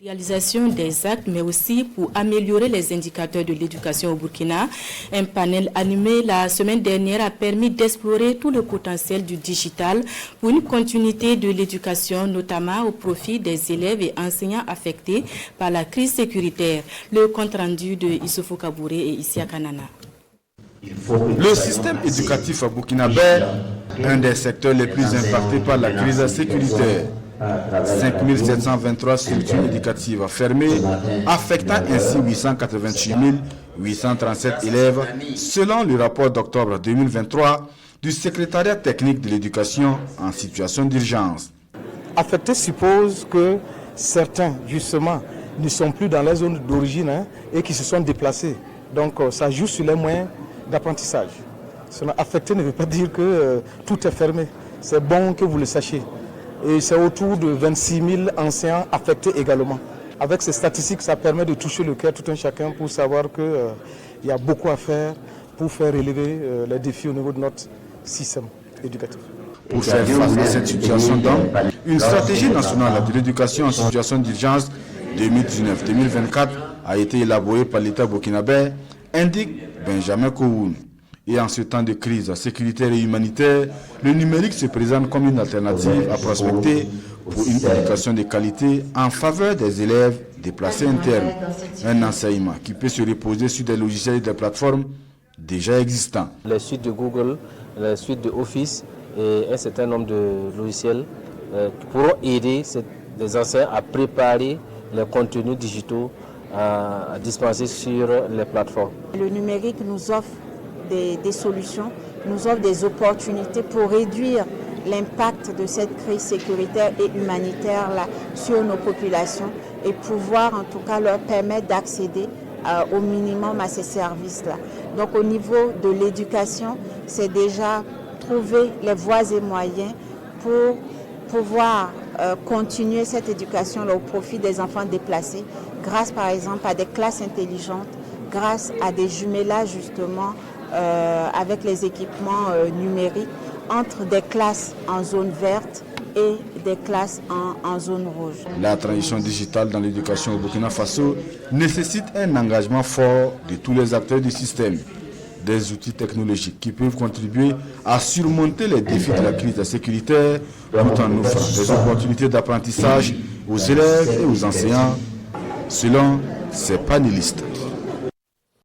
Réalisation des actes, mais aussi pour améliorer les indicateurs de l'éducation au Burkina. Un panel animé la semaine dernière a permis d'explorer tout le potentiel du digital pour une continuité de l'éducation, notamment au profit des élèves et enseignants affectés par la crise sécuritaire. Le compte rendu de Issoufou Kabouré et Isia Kanana. Le système éducatif à burkinabé, un des secteurs les plus impactés par la crise sécuritaire. 5723 structures éducatives fermées, affectant ainsi 888 837 élèves, selon le rapport d'octobre 2023 du secrétariat technique de l'éducation en situation d'urgence. Affecté suppose que certains, justement, ne sont plus dans la zone d'origine et qui se sont déplacés. Donc ça joue sur les moyens d'apprentissage. Affecté ne veut pas dire que tout est fermé. C'est bon que vous le sachiez. Et c'est autour de 26 000 enseignants affectés également. Avec ces statistiques, ça permet de toucher le cœur tout un chacun pour savoir qu'il y a beaucoup à faire pour faire relever les défis au niveau de notre système éducatif. Pour faire face à cette situation, donc, une stratégie nationale de l'éducation en situation d'urgence 2019-2024 a été élaborée par l'État burkinabé, indique Benjamin Kowoun. Et en ce temps de crise sécuritaire et humanitaire, le numérique se présente comme une alternative à prospecter pour une éducation de qualité en faveur des élèves déplacés internes. Un enseignement qui peut se reposer sur des logiciels et des plateformes déjà existants. Les suites de Google, les suites de Office et un certain nombre de logiciels qui pourront aider les enseignants à préparer les contenus digitaux à dispenser sur les plateformes. Le numérique nous offre des solutions, nous offre des opportunités pour réduire l'impact de cette crise sécuritaire et humanitaire là, sur nos populations et pouvoir en tout cas leur permettre d'accéder au minimum à ces services-là. Donc au niveau de l'éducation, c'est déjà trouver les voies et moyens pour pouvoir continuer cette éducation-là au profit des enfants déplacés grâce par exemple à des classes intelligentes, grâce à des jumelages justement avec les équipements numériques entre des classes en zone verte et des classes en zone rouge. La transition digitale dans l'éducation au Burkina Faso nécessite un engagement fort de tous les acteurs du système. Des outils technologiques qui peuvent contribuer à surmonter les défis de la crise sécuritaire tout en offrant des opportunités d'apprentissage aux élèves et aux enseignants, selon ces panélistes.